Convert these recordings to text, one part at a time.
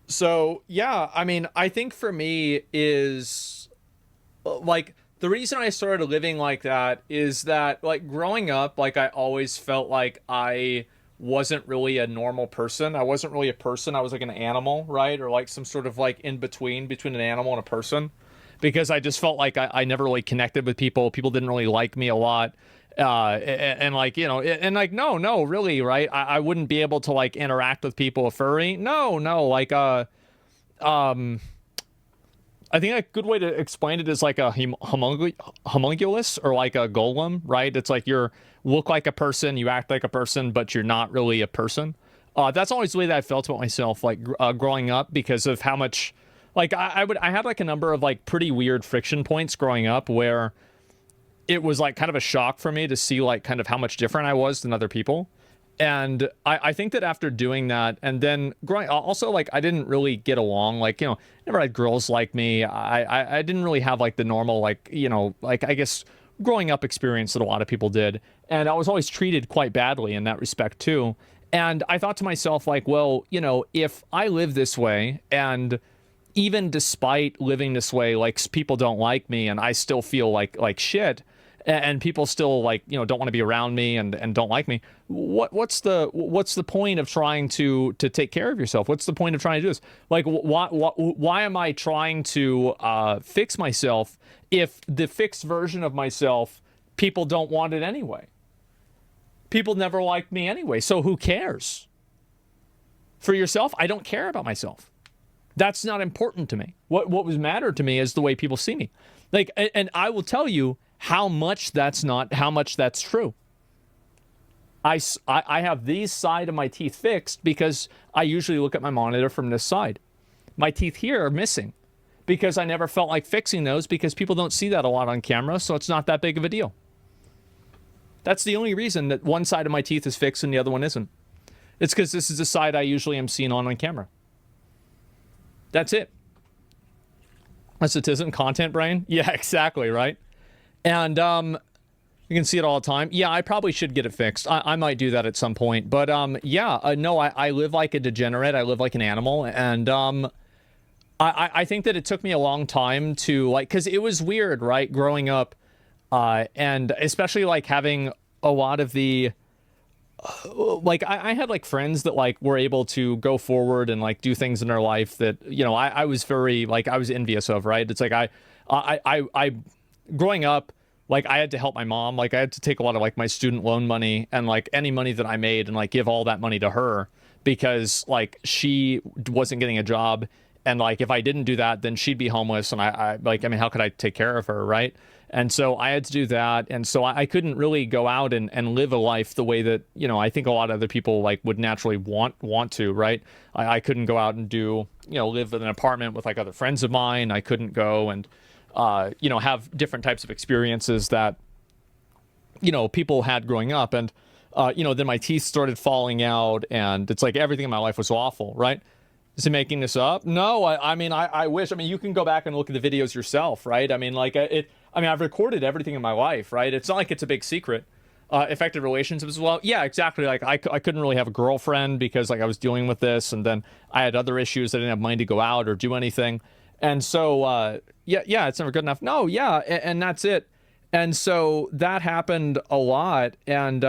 So yeah, I mean, I think for me is like the reason I started living like that is that like growing up, like I always felt like I wasn't really a normal person. I wasn't really a person. I was like an animal, right? Or like some sort of like in between an animal and a person. Because I just felt like I never really connected with people. People didn't really like me a lot. And like, you know, and like, no, really, right? I wouldn't be able to like interact with people, a furry. No, like, um, I think a good way to explain it is like a homunculus or like a golem, right? It's like you're look like a person, you act like a person, but you're not really a person. That's always the way that I felt about myself, like growing up, because of how much, like I had like a number of like pretty weird friction points growing up where it was like kind of a shock for me to see like kind of how much different I was than other people. And I think that after doing that, and then growing, also like I didn't really get along. Like, you know, never had girls like me. I didn't really have like the normal, like, you know, like I guess growing up experience that a lot of people did. And I was always treated quite badly in that respect too. And I thought to myself, like, well, you know, if I live this way, and even despite living this way, like people don't like me and I still feel like shit, and people still like, you know, don't want to be around me and don't like me, what's the point of trying to take care of yourself? What's the point of trying to do this? Like, why am I trying to fix myself if the fixed version of myself people don't want it anyway? People never liked me anyway, so who cares? For yourself, I don't care about myself. That's not important to me. What was mattered to me is the way people see me. Like, and I will tell you how much that's true. I have these side of my teeth fixed because I usually look at my monitor from this side. My teeth here are missing because I never felt like fixing those because people don't see that a lot on camera, so it's not that big of a deal. That's the only reason that one side of my teeth is fixed and the other one isn't. It's because this is the side I usually am seen on camera. That's it. Unless it isn't content brain. Yeah, exactly, right? And you can see it all the time. Yeah, I probably should get it fixed. I might do that at some point. But yeah, no, I live like a degenerate. I live like an animal. And I think that it took me a long time to, like, because it was weird, right? Growing up, and especially like having a lot of the, like I had like friends that like were able to go forward and like do things in their life that, you know, I was very like I was envious of, right? It's like I growing up, like I had to help my mom. Like I had to take a lot of like my student loan money and like any money that I made and like give all that money to her because like she wasn't getting a job. And like if I didn't do that, then she'd be homeless. And I like, I mean, how could I take care of her, right? And so I had to do that. And so I couldn't really go out and live a life the way that, you know, I think a lot of other people like would naturally want to, right? I couldn't go out and do, you know, live in an apartment with like other friends of mine. I couldn't go and you know, have different types of experiences that, you know, people had growing up. And, you know, then my teeth started falling out and it's like everything in my life was awful, right? Is he making this up? No, I mean, I wish. I mean, you can go back and look at the videos yourself, right? I mean, like, I mean, I've recorded everything in my life, right? It's not like it's a big secret. Effective relationships as well. Yeah, exactly. Like, I couldn't really have a girlfriend because, like, I was dealing with this. And then I had other issues. I didn't have money to go out or do anything. And so, yeah, it's never good enough. No, yeah, and that's it. And so that happened a lot. And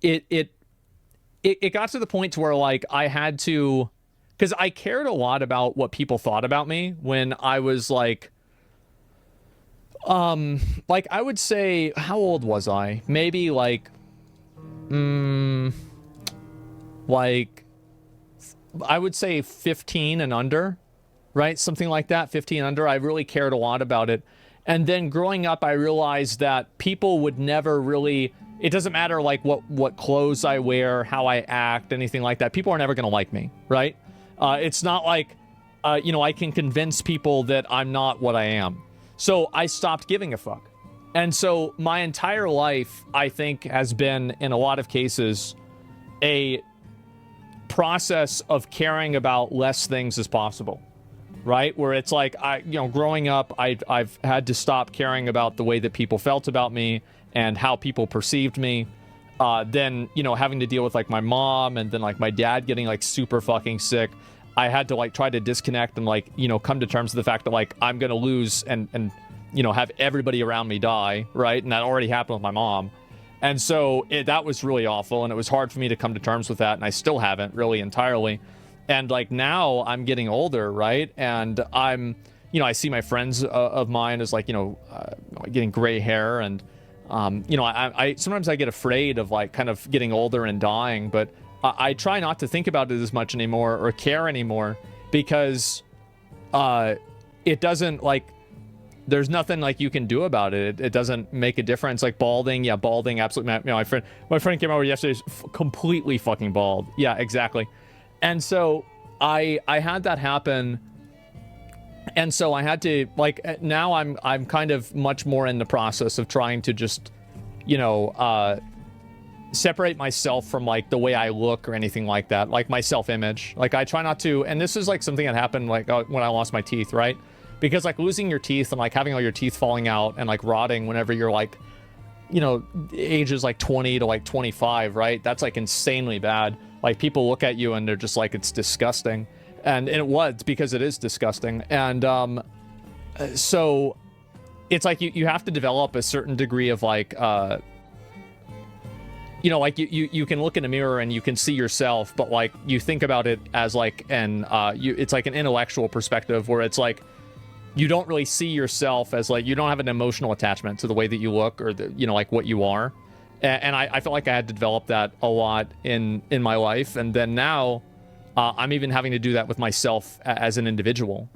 it got to the point to where, like, I had to, because I cared a lot about what people thought about me when I was like I would say, how old was I? Maybe like like I would say 15 and under, right? Something like that, 15 under. I really cared a lot about it. And then growing up, I realized that people would never really, it doesn't matter like what clothes I wear, how I act, anything like that. People are never going to like me, right? It's not like, you know, I can convince people that I'm not what I am. So I stopped giving a fuck. And so my entire life, I think, has been, in a lot of cases, a process of caring about less things as possible, right? Where it's like, you know, growing up, I've had to stop caring about the way that people felt about me and how people perceived me. Then, you know, having to deal with like my mom and then like my dad getting like super fucking sick. I had to like try to disconnect and like, you know, come to terms with the fact that like I'm gonna lose and you know, have everybody around me die, right? And that already happened with my mom. And so that was really awful, and it was hard for me to come to terms with that, and I still haven't really entirely. And like now I'm getting older, right? And I'm, you know, I see my friends of mine as like, you know, getting gray hair, and you know, I sometimes I get afraid of like kind of getting older and dying, but I try not to think about it as much anymore or care anymore, because it doesn't like, there's nothing like you can do about it. It doesn't make a difference. Like balding, yeah, balding, absolutely. You know, my friend came over yesterday, completely fucking bald. Yeah, exactly. And so I had that happen, and so I had to like, now I'm kind of much more in the process of trying to just, you know, separate myself from like the way I look or anything like that, like my self-image. Like I try not to, and this is like something that happened like when I lost my teeth, right? Because like losing your teeth and like having all your teeth falling out and like rotting whenever you're like, you know, ages like 20 to like 25, right? That's like insanely bad. Like people look at you and they're just like, it's disgusting. And it was, because it is disgusting. And so it's like you have to develop a certain degree of like, you know, like you can look in a mirror and you can see yourself, but like you think about it as like it's like an intellectual perspective, where it's like, you don't really see yourself as like, you don't have an emotional attachment to the way that you look or the, you know, like what you are. And I felt like I had to develop that a lot in my life. And then now I'm even having to do that with myself as an individual,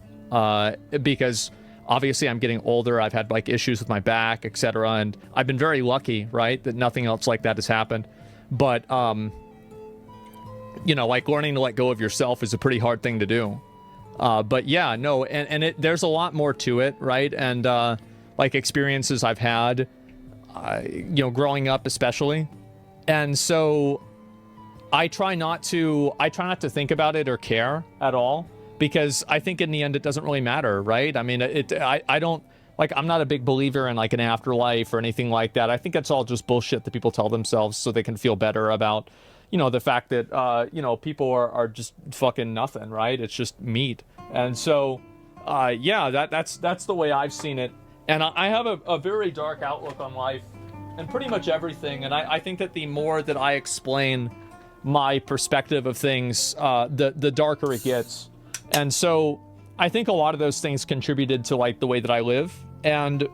because obviously I'm getting older. I've had like issues with my back, etc. And I've been very lucky, right, that nothing else like that has happened. But, you know, like learning to let go of yourself is a pretty hard thing to do. But yeah, no, and there's a lot more to it, right? And like experiences I've had, you know, growing up especially. And so I try not to think about it or care at all, because I think in the end it doesn't really matter, right? I mean, I don't, like, I'm not a big believer in like an afterlife or anything like that. I think that's all just bullshit that people tell themselves so they can feel better about, you know, the fact that, you know, people are just fucking nothing, right? It's just meat. And so, yeah, that's the way I've seen it. And I have a very dark outlook on life and pretty much everything. And I think that the more that I explain my perspective of things, the darker it gets. And so I think a lot of those things contributed to like the way that I live. And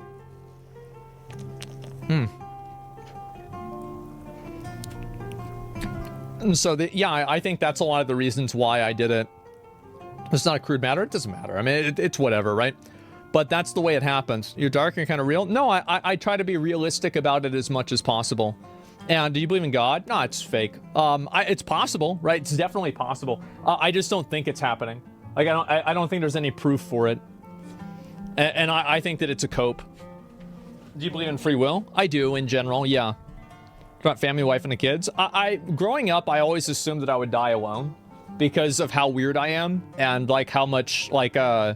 And so, yeah, I think that's a lot of the reasons why I did it. It's not a crude matter. It doesn't matter. I mean, it's whatever, right? But that's the way it happens. You're dark and kind of real. No, I try to be realistic about it as much as possible. And do you believe in God? No, it's fake. It's possible, right? It's definitely possible. I just don't think it's happening. Like, I don't think there's any proof for it. And I think that it's a cope. Do you believe in free will? I do, in general, yeah. About family, wife, and the kids. Growing up, I always assumed that I would die alone because of how weird I am and like how much like I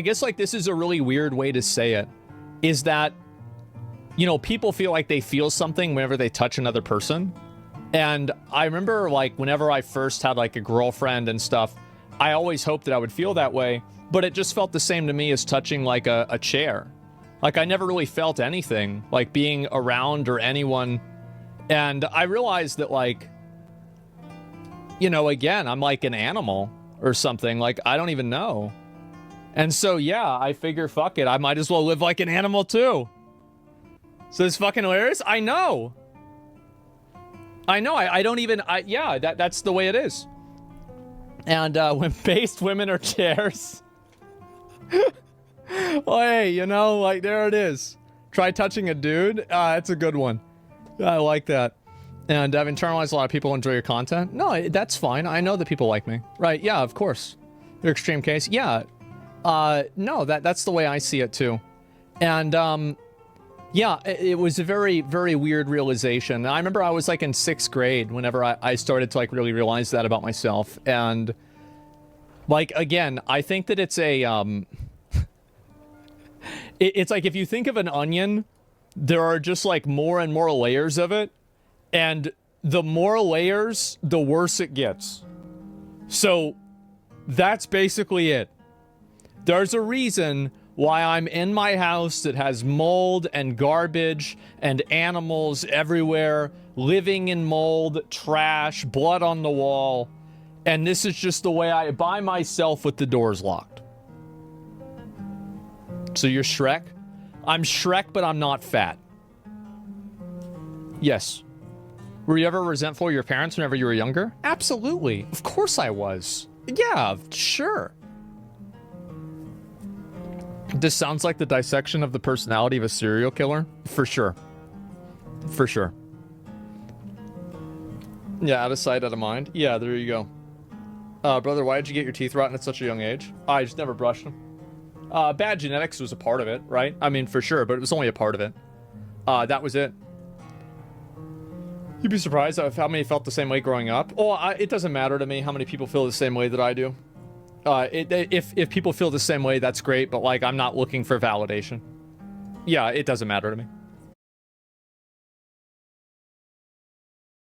guess like this is a really weird way to say it, is that, you know, people feel like they feel something whenever they touch another person. And I remember like whenever I first had like a girlfriend and stuff, I always hoped that I would feel that way, but it just felt the same to me as touching like a chair. Like, I never really felt anything, like being around or anyone. And I realized that, like, you know, again, I'm like an animal or something. Like, I don't even know. And so, yeah, I figure, fuck it, I might as well live like an animal, too. So it's fucking hilarious? I know. I don't even, yeah, that's the way it is. And when based women are chairs... Well, hey, you know, like, there it is. Try touching a dude. It's a good one. I like that. And I've internalized a lot of people enjoy your content. No, that's fine. I know that people like me. Right, yeah, of course. Your extreme case. Yeah. No, that's the way I see it, too. And, yeah, it was a very, very weird realization. I remember I was, like, in 6th grade whenever I started to, like, really realize that about myself. And, like, again, I think that it's a, it's like if you think of an onion, there are just like more and more layers of it, and the more layers, the worse it gets. So that's basically it. There's a reason why I'm in my house that has mold and garbage and animals everywhere, living in mold, trash, blood on the wall. And this is just the way I, by myself with the doors locked. So you're Shrek? I'm Shrek, but I'm not fat. Yes. Were you ever resentful of your parents whenever you were younger? Absolutely. Of course I was. Yeah, sure. This sounds like the dissection of the personality of a serial killer. For sure. For sure. Yeah, out of sight, out of mind. Yeah, there you go. Brother, why did you get your teeth rotten at such a young age? I just never brushed them. Bad genetics was a part of it, right? I mean, for sure, but it was only a part of it. That was it. You'd be surprised at how many felt the same way growing up. Oh, it doesn't matter to me how many people feel the same way that I do. If people feel the same way, that's great, but like I'm not looking for validation. Yeah, it doesn't matter to me.